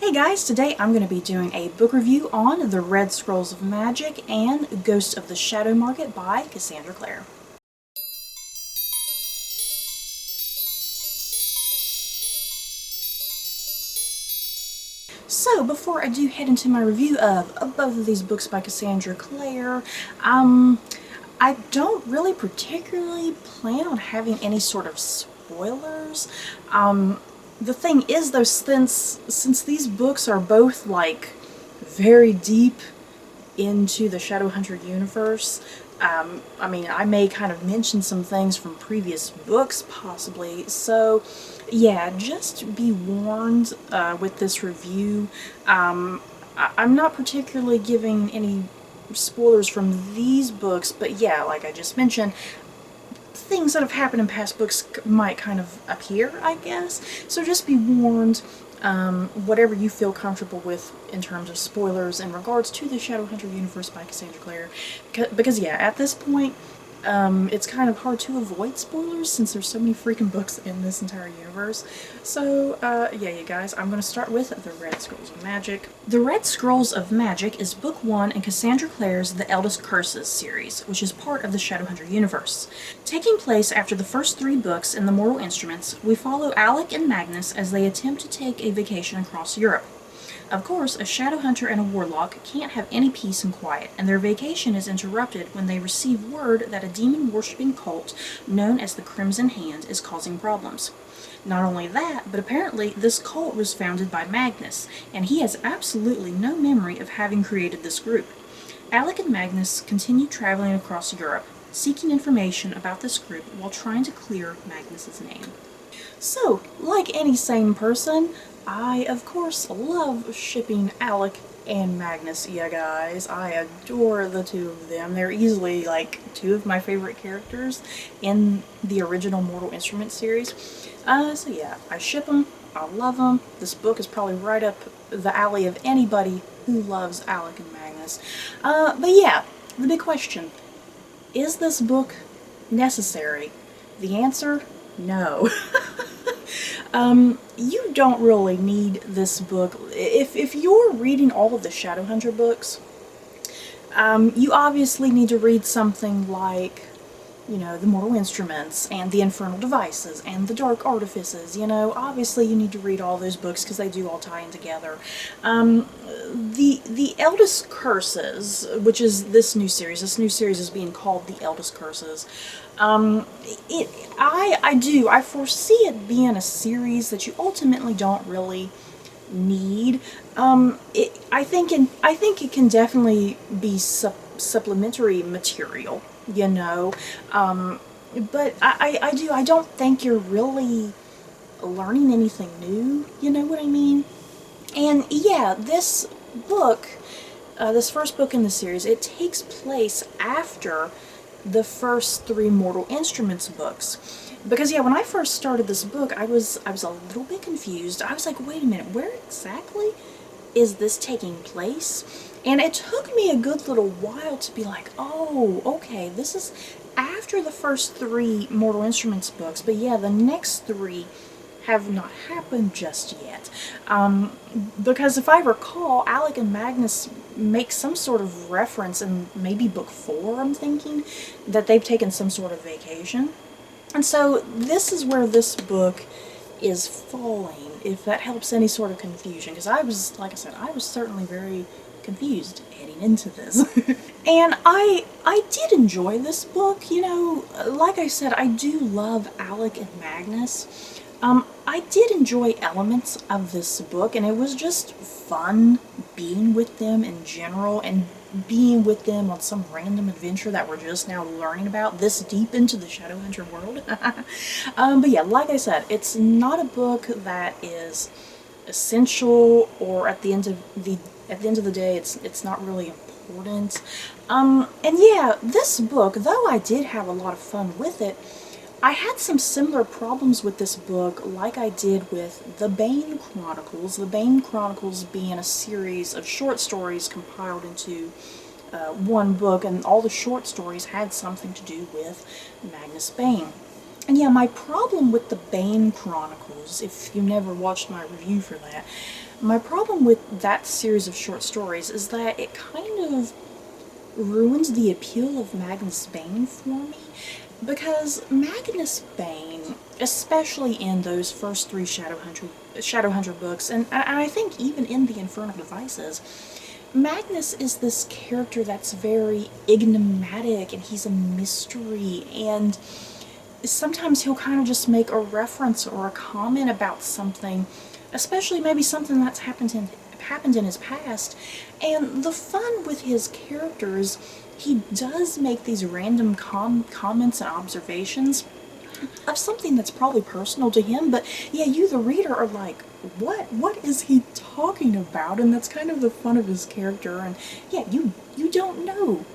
Hey guys, today I'm going to be doing a book review on The Red Scrolls of Magic and Ghost of the Shadow Market by Cassandra Clare. So, before I do head into my review of both of these books by Cassandra Clare, I don't really particularly plan on having any sort of spoilers. The thing is, though, since these books are both, like, very deep into the Shadowhunter universe, I mean, I may kind of mention some things from previous books, possibly, so yeah, just be warned with this review. I'm not particularly giving any spoilers from these books, but yeah, like I just mentioned, things that have happened in past books might kind of appear, I guess. So just be warned, whatever you feel comfortable with in terms of spoilers in regards to the Shadowhunter universe by Cassandra Clare. Because yeah, at this point, it's kind of hard to avoid spoilers since there's so many freaking books in this entire universe. So, yeah, you guys, I'm going to start with The Red Scrolls of Magic. The Red Scrolls of Magic is book 1 in Cassandra Clare's The Eldest Curses series, which is part of the Shadowhunter universe. Taking place after the first 3 books in the Mortal Instruments, we follow Alec and Magnus as they attempt to take a vacation across Europe. Of course, a Shadowhunter and a Warlock can't have any peace and quiet, and their vacation is interrupted when they receive word that a demon-worshipping cult known as the Crimson Hand is causing problems. Not only that, but apparently this cult was founded by Magnus, and he has absolutely no memory of having created this group. Alec and Magnus continue traveling across Europe, seeking information about this group while trying to clear Magnus's name. So, like any sane person, I, of course, love shipping Alec and Magnus, yeah guys. I adore the two of them. They're easily, like, 2 of my favorite characters in the original Mortal Instruments series. So yeah, I ship them, I love them. This book is probably right up the alley of anybody who loves Alec and Magnus. But yeah, the big question, is this book necessary? The answer, no. You don't really need this book. If you're reading all of the Shadowhunter books, you obviously need to read something like, you know, the Mortal Instruments, and the Infernal Devices, and the Dark Artifices, you know. Obviously you need to read all those books because they do all tie in together. The Eldest Curses, which is this new series is being called The Eldest Curses. I foresee it being a series that you ultimately don't really need. I think it can definitely be supplementary material, you know, but I don't think you're really learning anything new, you know what I mean? And yeah, this book, this first book in the series, it takes place after the first 3 Mortal Instruments books. Because yeah, when I first started this book, I was a little bit confused. I was like, wait a minute, where exactly is this taking place? And it took me a good little while to be like, oh, okay, this is after the first 3 Mortal Instruments books, but yeah, the next 3 have not happened just yet. Because if I recall, Alec and Magnus make some sort of reference in maybe book 4, I'm thinking, that they've taken some sort of vacation. And so this is where this book is falling, if that helps any sort of confusion, because I was, like I said, I was certainly very confused heading into this. And I did enjoy this book, you know. Like I said, I do love Alec and Magnus. I did enjoy elements of this book, and it was just fun being with them in general, and being with them on some random adventure that we're just now learning about this deep into the Shadowhunter world. But yeah, like I said, it's not a book that is essential, or at the end of the day, it's not really important. And yeah, this book, though I did have a lot of fun with it, I had some similar problems with this book like I did with The Bane Chronicles. The Bane Chronicles being a series of short stories compiled into one book, and all the short stories had something to do with Magnus Bane. And yeah, my problem with The Bane Chronicles, if you never watched my review for that, My problem with that series of short stories is that it kind of ruins the appeal of Magnus Bane for me, because Magnus Bane, especially in those first three Shadowhunter books, and I think even in the Infernal Devices, Magnus is this character that's very enigmatic, and he's a mystery, and sometimes he'll kind of just make a reference or a comment about something, especially maybe something that's happened in his past. And the fun with his characters, he does make these random comments and observations of something that's probably personal to him, but yeah, you the reader are like, what is he talking about? And that's kind of the fun of his character. And yeah, you don't know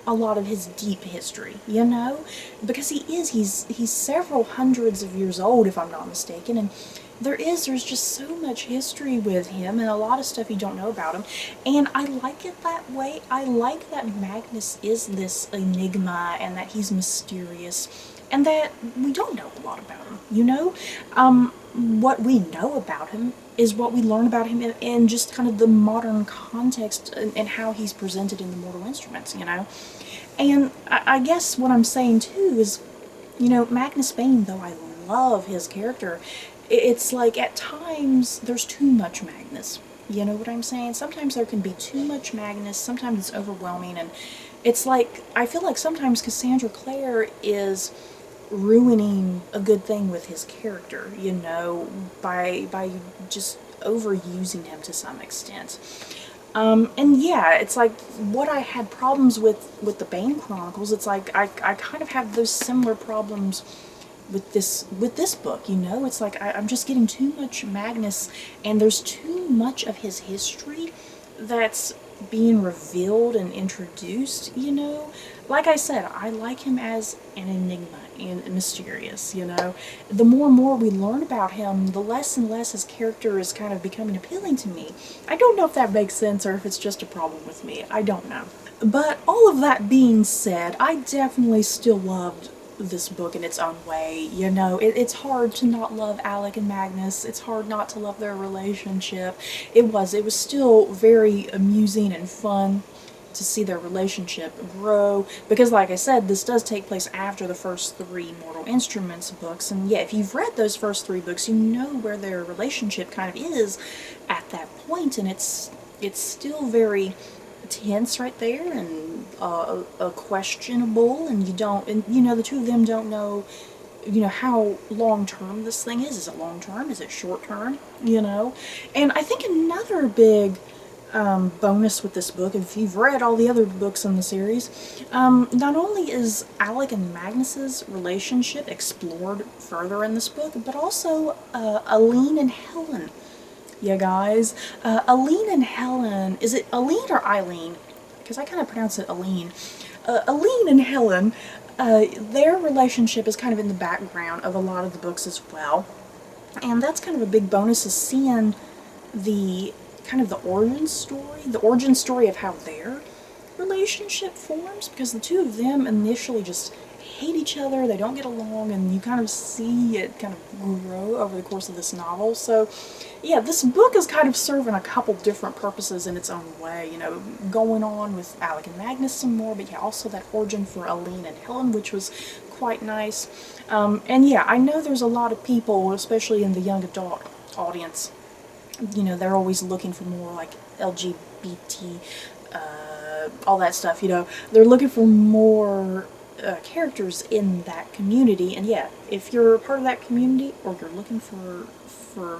a lot of his deep history, you know, because he's several hundreds of years old, if I'm not mistaken, and there's just so much history with him and a lot of stuff you don't know about him, and I like it that way. I like that Magnus is this enigma and that he's mysterious and that we don't know a lot about him, you know? What we know about him is what we learn about him in just kind of the modern context and how he's presented in the Mortal Instruments, you know? And I guess what I'm saying too is, you know, Magnus Bane, though I love his character, it's like at times there's too much Magnus. You know what I'm saying? Sometimes there can be too much Magnus, sometimes it's overwhelming, and it's like, I feel like sometimes Cassandra Clare is ruining a good thing with his character, you know, by just overusing him to some extent. And yeah, it's like what I had problems with the Bane Chronicles, it's like I kind of have those similar problems with this book, you know? It's like I'm just getting too much Magnus, and there's too much of his history that's being revealed and introduced, you know? Like I said, I like him as an enigma and mysterious, you know? The more and more we learn about him, the less and less his character is kind of becoming appealing to me. I don't know if that makes sense or if it's just a problem with me. I don't know. But all of that being said, I definitely still loved this book in its own way, you know. It's hard to not love Alec and Magnus. It's hard not to love their relationship. It was still very amusing and fun to see their relationship grow, because like I said, this does take place after the first three Mortal Instruments books, and yeah, if you've read those first three books, you know where their relationship kind of is at that point, and it's still very tense right there, and questionable, and you know, the two of them don't know, you know, how long-term this thing is. Is it long-term? Is it short-term? You know? And I think another big bonus with this book, if you've read all the other books in the series, not only is Alec and Magnus's relationship explored further in this book, but also Aline and Helen. Yeah, guys. Aline and Helen, is it Aline or Eileen? Because I kind of pronounce it Aline. Aline and Helen, their relationship is kind of in the background of a lot of the books as well. And that's kind of a big bonus, is seeing the kind of the origin story of how their relationship forms, because the two of them initially just hate each other, they don't get along, and you kind of see it kind of grow over the course of this novel. So yeah, this book is kind of serving a couple different purposes in its own way, you know, going on with Alec and Magnus some more, but yeah, also that origin for Aline and Helen, which was quite nice. And yeah, I know there's a lot of people, especially in the young adult audience, you know, they're always looking for more like LGBT, all that stuff, you know, they're looking for more characters in that community, and yeah, if you're a part of that community, or you're looking for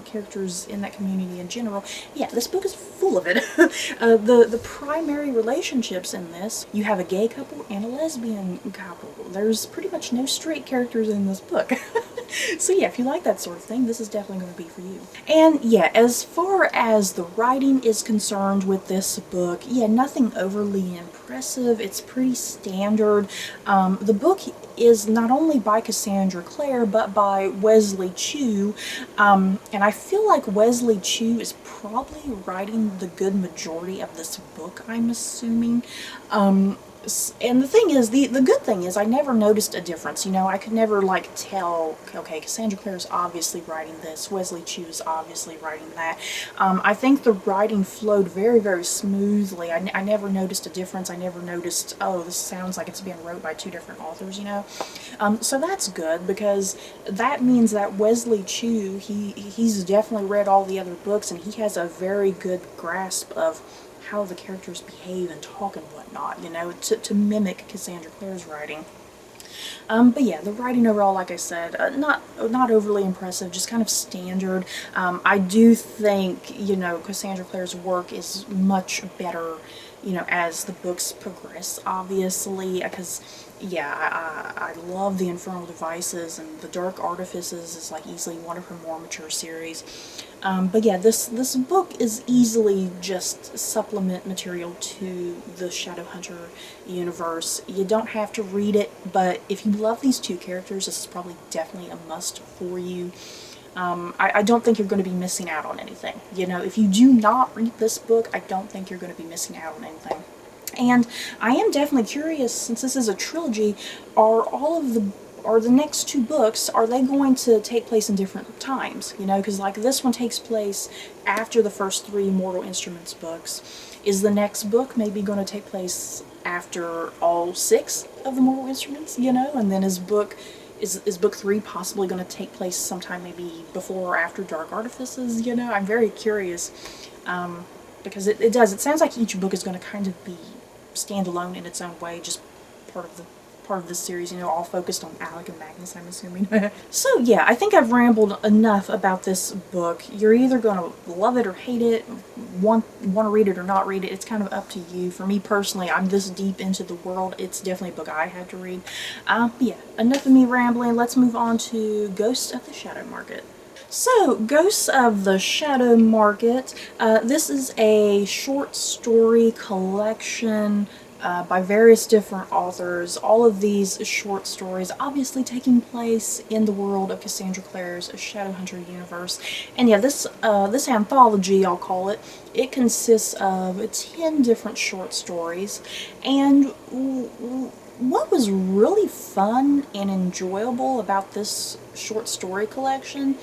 characters in that community in general, yeah, this book is full of it. The primary relationships in this, you have a gay couple and a lesbian couple. There's pretty much no straight characters in this book. So yeah, if you like that sort of thing, this is definitely going to be for you. And yeah, as far as the writing is concerned with this book, yeah, nothing overly impressive. It's pretty standard. The book is not only by Cassandra Clare, but by Wesley Chu, and I feel like Wesley Chu is probably writing the good majority of this book, I'm assuming. And the thing is, the good thing is I never noticed a difference. You know, I could never like tell, okay, Cassandra Clare is obviously writing this, Wesley Chu is obviously writing that. I think the writing flowed very, very smoothly. I never noticed a difference. I never noticed, oh, this sounds like it's being wrote by two different authors, you know. So that's good, because that means that Wesley Chu, he's definitely read all the other books, and he has a very good grasp of how the characters behave and talk and whatnot, you know, to mimic Cassandra Clare's writing. But yeah, the writing overall, like I said, not overly impressive, just kind of standard. I do think, you know, Cassandra Clare's work is much better, you know, as the books progress, obviously, because yeah, I love the Infernal Devices, and the Dark Artifices is like easily one of her more mature series. But yeah, this book is easily just supplement material to the Shadowhunter universe. You don't have to read it, but if you love these two characters, this is probably definitely a must for you. I don't think you're going to be missing out on anything. You know, if you do not read this book, I don't think you're going to be missing out on anything. And I am definitely curious, since this is a trilogy, are the next two books, are they going to take place in different times? You know, because like this one takes place after the first three Mortal Instruments books. Is the next book maybe going to take place after all six of the Mortal Instruments, you know? And then is book 3 possibly going to take place sometime maybe before or after Dark Artifices, you know? I'm very curious, because it sounds like each book is going to kind of be standalone in its own way, just part of this series, you know, all focused on Alec and Magnus, I'm assuming. So yeah, I think I've rambled enough about this book. You're either going to love it or hate it, want to read it or not read it. It's kind of up to you. For me personally, I'm this deep into the world, it's definitely a book I had to read. But yeah, enough of me rambling. Let's move on to Ghosts of the Shadow Market. So, Ghosts of the Shadow Market, this is a short story collection by various different authors. All of these short stories obviously taking place in the world of Cassandra Clare's Shadowhunter universe. And yeah, this anthology, I'll call it, it consists of 10 different short stories. And what was really fun and enjoyable about this short story collection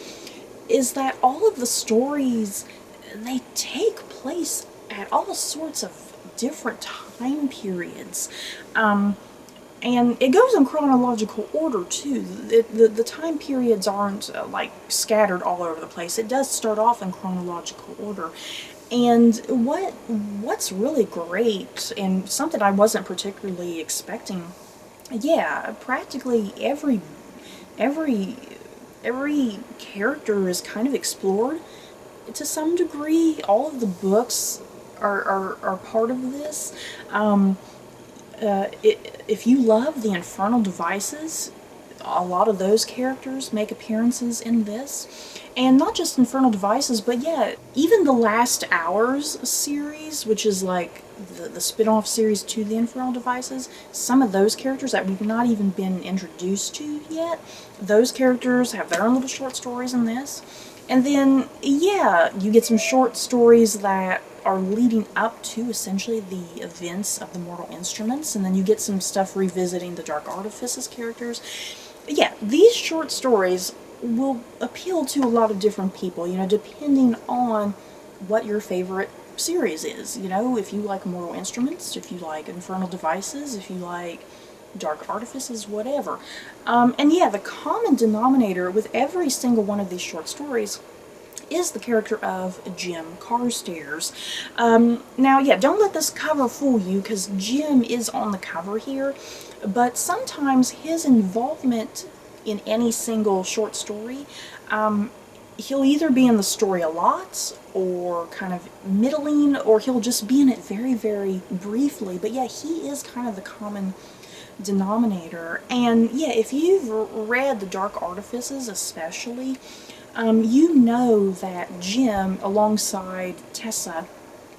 is that all of the stories, they take place at all sorts of different time periods. And it goes in chronological order too. The time periods aren't like scattered all over the place. It does start off in chronological order. And what's really great, and something I wasn't particularly expecting, yeah, practically every character is kind of explored to some degree. All of the books are part of this. If you love the Infernal Devices, a lot of those characters make appearances in this. And not just Infernal Devices, but yeah, even the Last Hours series, which is like the spin-off series to the Infernal Devices, some of those characters that we've not even been introduced to yet, those characters have their own little short stories in this. And then, yeah, you get some short stories that are leading up to essentially the events of the Mortal Instruments, and then you get some stuff revisiting the Dark Artifices characters. Yeah, these short stories will appeal to a lot of different people, you know, depending on what your favorite series is. You know, if you like Mortal Instruments, if you like Infernal Devices, if you like Dark Artifices, whatever. And yeah, the common denominator with every single one of these short stories is the character of Jim Carstairs. Now, yeah, don't let this cover fool you, because Jim is on the cover here, but sometimes his involvement in any single short story, he'll either be in the story a lot, or kind of middling, or he'll just be in it very, very briefly. But yeah, he is kind of the common denominator. And yeah, if you've read the Dark Artifices especially, you know that Jim, alongside Tessa,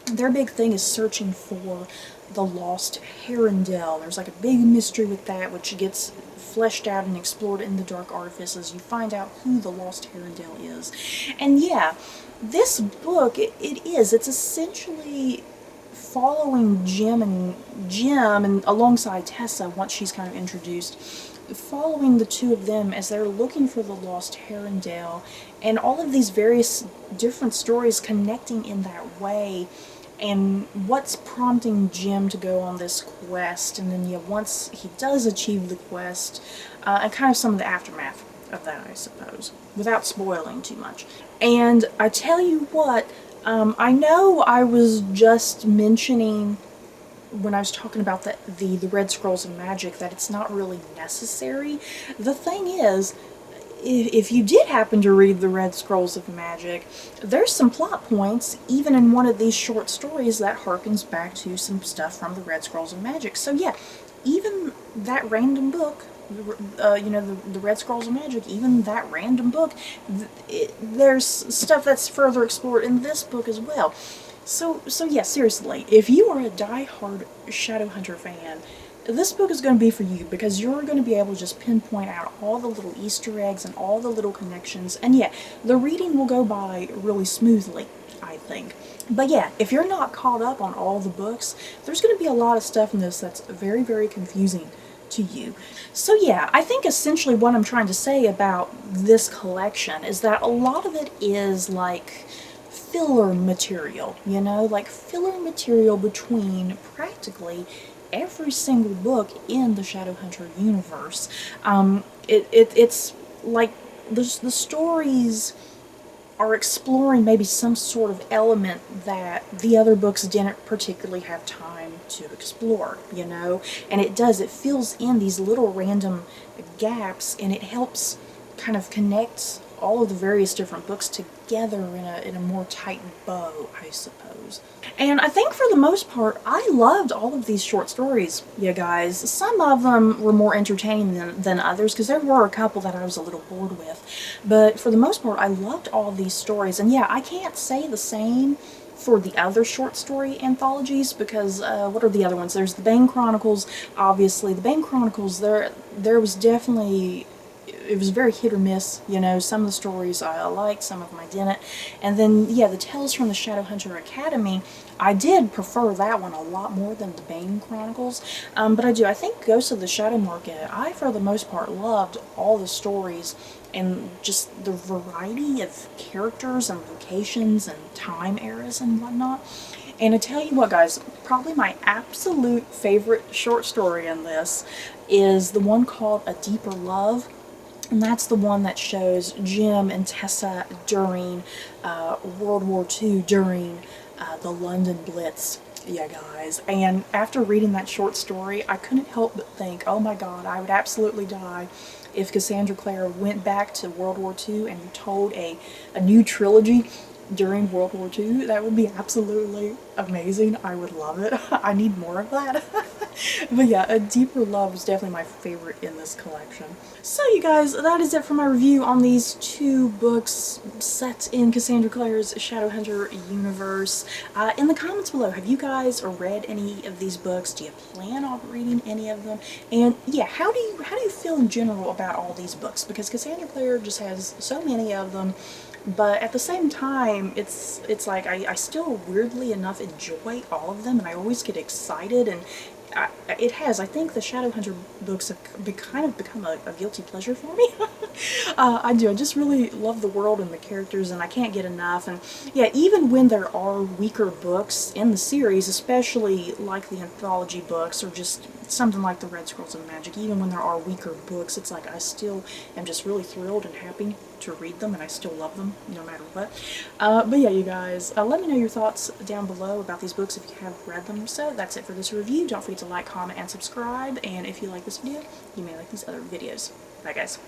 their big thing is searching for the lost Herondel. There's like a big mystery with that, which gets fleshed out and explored in the Dark Artifices. You find out who the lost Herondel is. And yeah, this book, it's essentially following Jim and alongside Tessa once she's kind of introduced, following the two of them as they're looking for the lost Herondale, and all of these various different stories connecting in that way, and what's prompting Jim to go on this quest, and then yeah, once he does achieve the quest, and kind of some of the aftermath of that, I suppose, without spoiling too much. And I tell you what, I know I was just mentioning when I was talking about the Red Scrolls of Magic that it's not really necessary. The thing is, if you did happen to read the Red Scrolls of Magic, there's some plot points, even in one of these short stories, that harkens back to some stuff from the Red Scrolls of Magic. So yeah, even that random book, you know, the Red Scrolls of Magic, even that random book, there's stuff that's further explored in this book as well. So yeah, seriously, if you are a die-hard Shadowhunter fan, this book is going to be for you, because you're going to be able to just pinpoint out all the little Easter eggs and all the little connections, and yeah, the reading will go by really smoothly, I think. But yeah, if you're not caught up on all the books, there's going to be a lot of stuff in this that's very, very confusing to you. So yeah, I think essentially what I'm trying to say about this collection is that a lot of it is like filler material, you know, like filler material between practically every single book in the Shadowhunter universe. It's like the stories are exploring maybe some sort of element that the other books didn't particularly have time to explore, you know, and it fills in these little random gaps, and it helps kind of connect all of the various different books together in a more tight bow, I suppose. And I think for the most part, I loved all of these short stories, you guys. Some of them were more entertaining than others, because there were a couple that I was a little bored with. But for the most part, I loved all of these stories. And yeah, I can't say the same for the other short story anthologies, because what are the other ones? There's the Bane Chronicles, obviously. The Bane Chronicles, there was definitely, it was very hit or miss, you know. Some of the stories I liked, some of them I didn't. And then, yeah, the Tales from the Shadowhunter Academy, I did prefer that one a lot more than the Bane Chronicles. But I think Ghosts of the Shadow Market, I, for the most part, loved all the stories and just the variety of characters and locations and time eras and whatnot. And I tell you what, guys, probably my absolute favorite short story in this is the one called A Deeper Love. And that's the one that shows Jim and Tessa during World War II, during the London Blitz. Yeah, guys. And after reading that short story, I couldn't help but think, oh my god, I would absolutely die if Cassandra Clare went back to World War II and told a new trilogy during World War II. That would be absolutely amazing. I would love it. I need more of that. But yeah, A Deeper Love is definitely my favorite in this collection. So you guys, that is it for my review on these two books set in Cassandra Clare's Shadowhunter universe. In the comments below, have you guys read any of these books? Do you plan on reading any of them? And yeah, how do you feel in general about all these books? Because Cassandra Clare just has so many of them. But at the same time, it's like I still weirdly enough enjoy all of them, and I always get excited, and I think the Shadowhunter books have kind of become a guilty pleasure for me. I do. I just really love the world and the characters, and I can't get enough. And yeah, even when there are weaker books in the series, especially like the anthology books or just something like the Red Scrolls of Magic, even when there are weaker books, it's like I still am just really thrilled and happy to read them, and I still love them no matter what. But yeah, you guys, let me know your thoughts down below about these books if you have read them. So that's it for this review. Don't forget to like, comment, and subscribe, and if you like this video, you may like these other videos. Bye, guys.